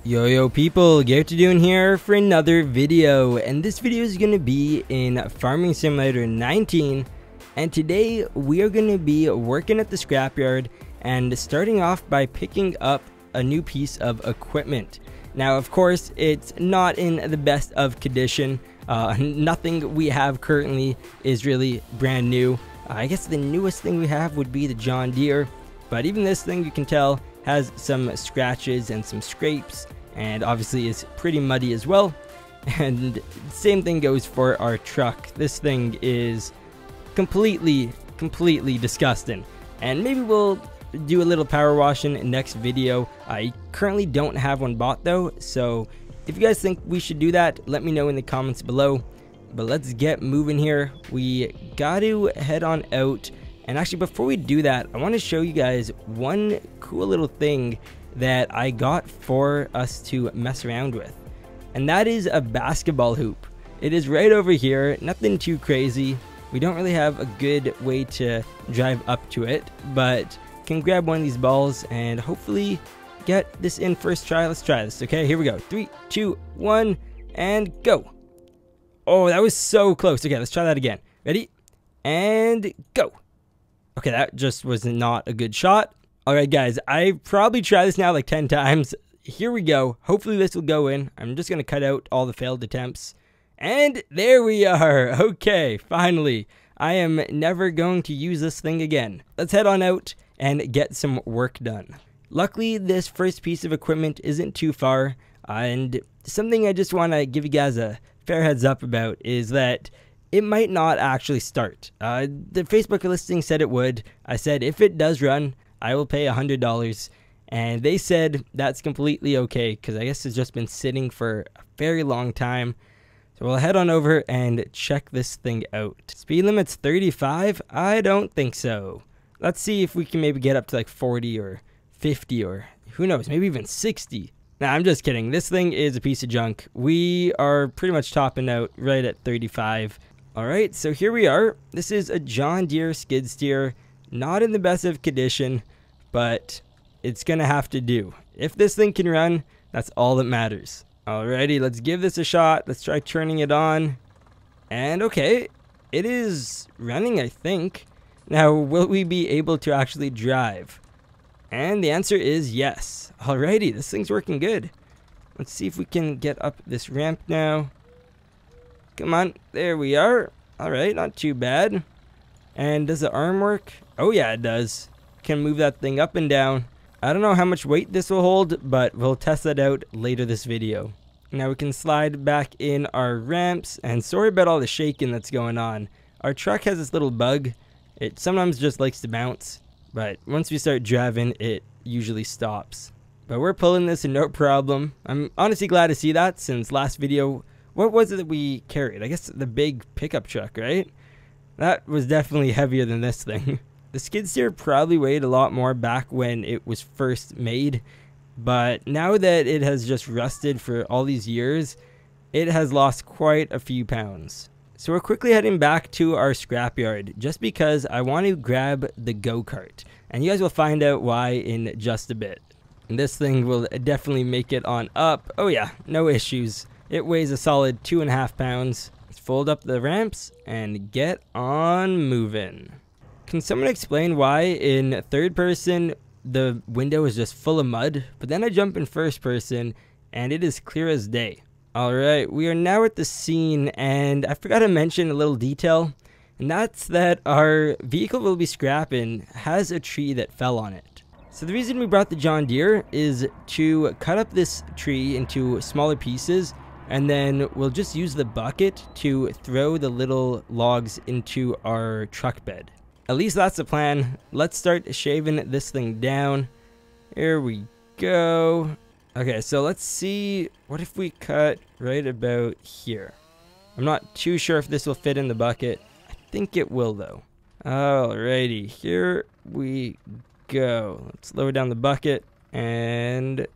Yo people, Garrett doing here for another video, and this video is going to be in Farming Simulator 19, and today we are going to be working at the scrapyard and starting off by picking up a new piece of equipment. Now of course it's not in the best of condition, nothing we have currently is really brand new. I guess the newest thing we have would be the John Deere, but even this thing you can tell has some scratches and some scrapes, and obviously is pretty muddy as well. And same thing goes for our truck. This thing is completely disgusting, and maybe we'll do a little power washing in next video. I currently don't have one bought though, so if you guys think we should do that, let me know in the comments below. But let's get moving here. We got to head on out. And actually, before we do that, I want to show you guys one cool little thing that I got for us to mess around with. And that is a basketball hoop. It is right over here, nothing too crazy. We don't really have a good way to drive up to it, but can grab one of these balls and hopefully get this in first try. Let's try this, okay? Here we go. 3, 2, 1, and go. Oh, that was so close. Okay, let's try that again. Ready? And go. Okay, that just was not a good shot. Alright guys, I probably tried this now like 10 times. Here we go. Hopefully this will go in. I'm just going to cut out all the failed attempts. And there we are. Okay, finally. I am never going to use this thing again. Let's head on out and get some work done. Luckily, this first piece of equipment isn't too far. And something I just want to give you guys a fair heads up about is that it might not actually start. The Facebook listing said it would. I said if it does run, I will pay $100. And they said that's completely okay, because I guess it's just been sitting for a very long time. So we'll head on over and check this thing out. Speed limit's 35? I don't think so. Let's see if we can maybe get up to like 40 or 50 or who knows, maybe even 60. Nah, I'm just kidding. This thing is a piece of junk. We are pretty much topping out right at 35. Alright, so here we are. This is a John Deere skid steer. Not in the best of condition, but it's gonna have to do. If this thing can run, that's all that matters. Alrighty, let's give this a shot. Let's try turning it on. And okay, it is running, I think. Now, will we be able to actually drive? And the answer is yes. Alrighty, this thing's working good. Let's see if we can get up this ramp now. Come on, there we are. Alright, not too bad. And does the arm work? Oh yeah, it does. Can move that thing up and down. I don't know how much weight this will hold, but we'll test that out later this video. Now we can slide back in our ramps, and sorry about all the shaking that's going on. Our truck has this little bug. It sometimes just likes to bounce, but once we start driving, it usually stops. But we're pulling this no problem. I'm honestly glad to see that, since last video, what was it that we carried? I guess the big pickup truck, right? That was definitely heavier than this thing. The skid steer probably weighed a lot more back when it was first made, but now that it has just rusted for all these years, it has lost quite a few pounds. So we're quickly heading back to our scrapyard just because I want to grab the go-kart, and you guys will find out why in just a bit. And this thing will definitely make it on up. Oh yeah, no issues. It weighs a solid 2.5 pounds. Let's fold up the ramps and get on moving. Can someone explain why in third person the window is just full of mud, but then I jump in first person and it is clear as day? Alright, we are now at the scene, and I forgot to mention a little detail, and that's that our vehicle we'll be scrapping has a tree that fell on it. So the reason we brought the John Deere is to cut up this tree into smaller pieces, and then we'll just use the bucket to throw the little logs into our truck bed. At least that's the plan. Let's start shaving this thing down. Here we go. Okay, so let's see. What if we cut right about here? I'm not too sure if this will fit in the bucket. I think it will though. Alrighty, here we go. Let's lower down the bucket, and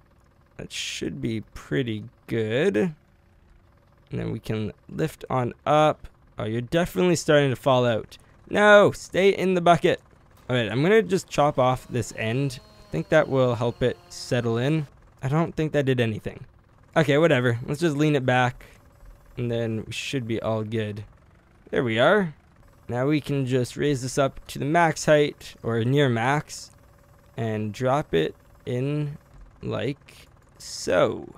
that should be pretty good. And then we can lift on up. Oh, you're definitely starting to fall out. No, stay in the bucket. Alright, I'm going to just chop off this end. I think that will help it settle in. I don't think that did anything. Okay, whatever. Let's just lean it back, and then we should be all good. There we are. Now we can just raise this up to the max height, or near max, and drop it in like so.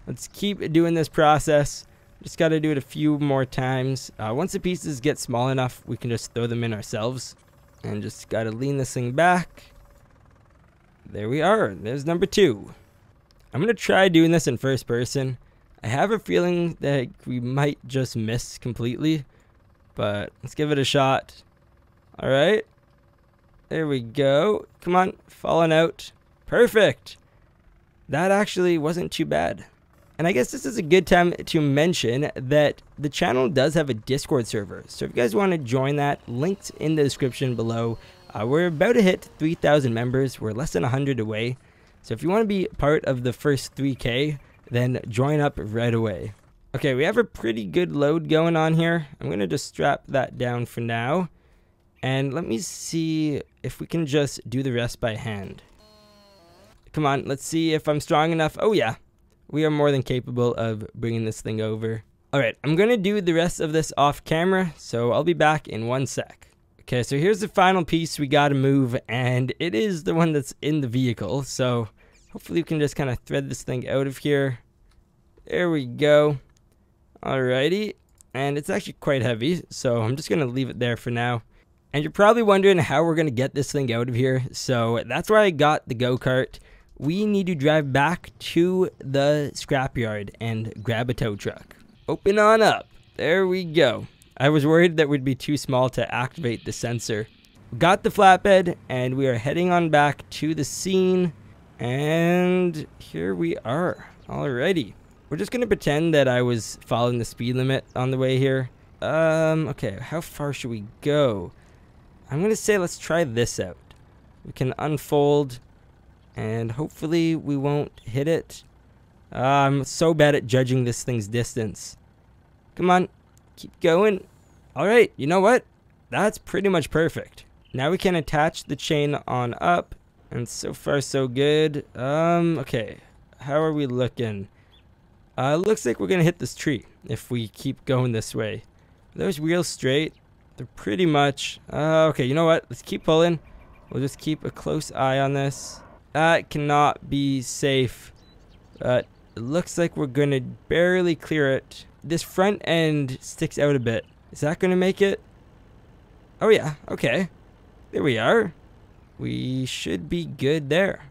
Let's keep doing this process. Just got to do it a few more times. Once the pieces get small enough, we can just throw them in ourselves. And just got to lean this thing back. There we are. There's number 2. I'm going to try doing this in first person. I have a feeling that we might just miss completely. But let's give it a shot. Alright. There we go. Come on. Falling out. Perfect. That actually wasn't too bad. And I guess this is a good time to mention that the channel does have a Discord server. So if you guys want to join that, linked in the description below. We're about to hit 3,000 members. We're less than 100 away. So if you want to be part of the first 3K, then join up right away. Okay, we have a pretty good load going on here. I'm going to just strap that down for now. And let me see if we can just do the rest by hand. Come on, let's see if I'm strong enough. Oh yeah. We are more than capable of bringing this thing over. Alright, I'm going to do the rest of this off camera, so I'll be back in 1 sec. Okay, so here's the final piece we got to move, and it is the one that's in the vehicle, so hopefully we can just kind of thread this thing out of here. There we go. Alrighty, and it's actually quite heavy, so I'm just going to leave it there for now. And you're probably wondering how we're going to get this thing out of here, so that's why I got the go-kart. We need to drive back to the scrapyard and grab a tow truck. Open on up. There we go. I was worried that would be too small to activate the sensor. Got the flatbed, and we are heading on back to the scene. And here we are. Alrighty. We're just going to pretend that I was following the speed limit on the way here. Okay, how far should we go? I'm going to say let's try this out. We can unfold, and hopefully we won't hit it. I'm so bad at judging this thing's distance. Come on, keep going. Alright, you know what? That's pretty much perfect. Now we can attach the chain on up, and so far so good. Okay, how are we looking? Looks like we're gonna hit this tree if we keep going this way. Are those wheels straight? They're pretty much. Okay, you know what? Let's keep pulling. We'll just keep a close eye on this. That cannot be safe. It looks like we're gonna barely clear it. This front end sticks out a bit. Is that gonna make it? Oh yeah, okay. There we are. We should be good there.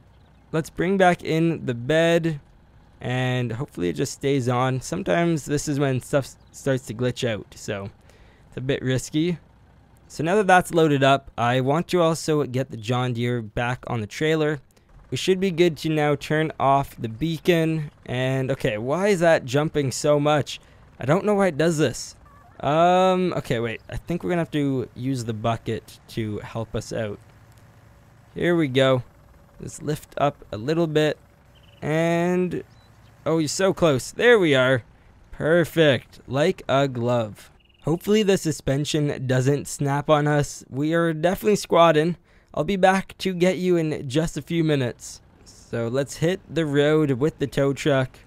Let's bring back in the bed, and hopefully it just stays on. Sometimes this is when stuff starts to glitch out, so it's a bit risky. So now that that's loaded up, I want to also get the John Deere back on the trailer. We should be good to now turn off the beacon. And okay, why is that jumping so much? I don't know why it does this. Okay, wait. I think we're gonna have to use the bucket to help us out. Here we go. Let's lift up a little bit. And oh, you're so close. There we are. Perfect. Like a glove. Hopefully the suspension doesn't snap on us. We are definitely squatting. I'll be back to get you in just a few minutes. So let's hit the road with the tow truck,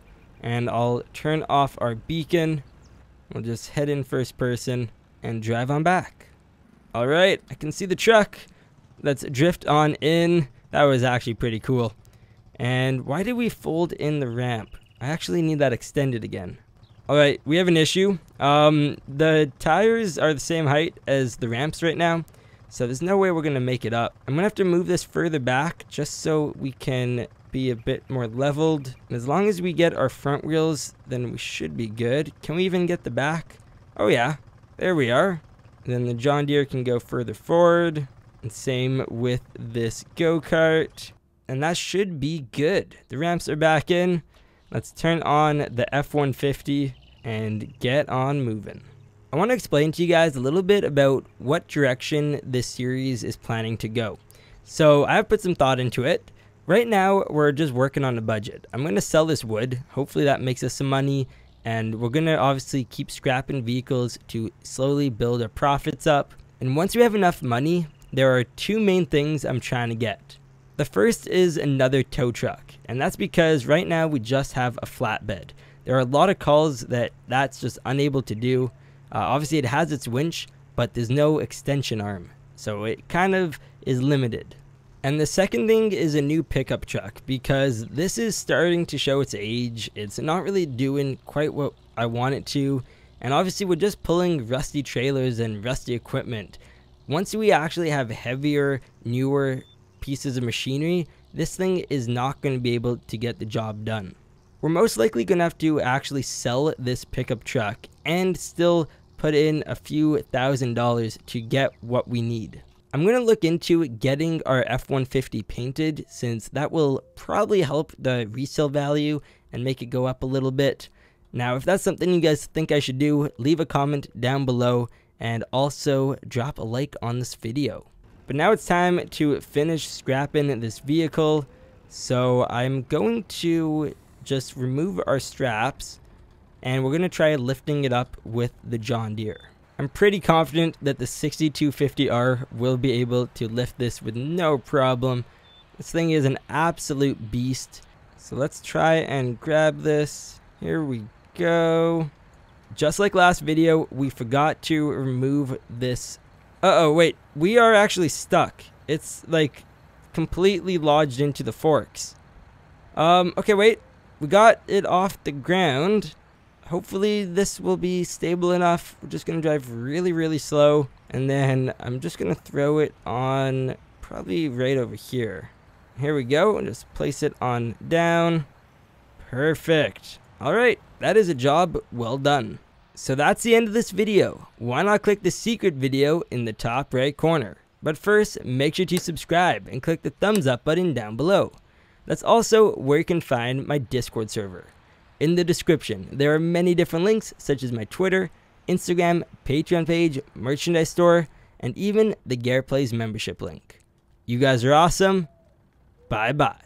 and I'll turn off our beacon. We'll just head in first person and drive on back. Alright, I can see the truck. Let's drift on in. That was actually pretty cool. And why did we fold in the ramp? I actually need that extended again. Alright, we have an issue. The tires are the same height as the ramps right now, so there's no way we're going to make it up. I'm going to have to move this further back just so we can be a bit more leveled. And as long as we get our front wheels, then we should be good. Can we even get the back? Oh yeah, there we are. And then the John Deere can go further forward. And same with this go-kart. And that should be good. The ramps are back in. Let's turn on the F-150 and get on moving. I want to explain to you guys a little bit about what direction this series is planning to go. So I have put some thought into it. Right now, we're just working on a budget. I'm going to sell this wood. Hopefully that makes us some money. And we're going to obviously keep scrapping vehicles to slowly build our profits up. And once we have enough money, there are two main things I'm trying to get. The first is another tow truck, and that's because right now we just have a flatbed. There are a lot of calls that's just unable to do. Obviously it has its winch, but there's no extension arm, so it kind of is limited. And the second thing is a new pickup truck, because this is starting to show its age. It's not really doing quite what I want it to, and obviously we're just pulling rusty trailers and rusty equipment. Once we actually have heavier, newer pieces of machinery, this thing is not going to be able to get the job done. We're most likely going to have to actually sell this pickup truck and still put in a few $1,000s to get what we need. I'm going to look into getting our F-150 painted, since that will probably help the resale value and make it go up a little bit. Now, if that's something you guys think I should do, leave a comment down below and also drop a like on this video. But now it's time to finish scrapping this vehicle, so I'm going to just remove our straps and we're going to try lifting it up with the John Deere. I'm pretty confident that the 6250R will be able to lift this with no problem. This thing is an absolute beast. So let's try and grab this. Here we go. Just like last video, we forgot to remove this. Uh-oh, wait. We are actually stuck. It's like completely lodged into the forks. Okay, wait. We got it off the ground. Hopefully this will be stable enough. We're just going to drive really, really slow. And then I'm just going to throw it on probably right over here. Here we go. And just place it on down. Perfect. All right. That is a job well done. So that's the end of this video. Why not click the secret video in the top right corner? But first, make sure to subscribe and click the thumbs up button down below. That's also where you can find my Discord server. In the description, there are many different links, such as my Twitter, Instagram, Patreon page, merchandise store, and even the Garrett Plays membership link. You guys are awesome. Bye bye.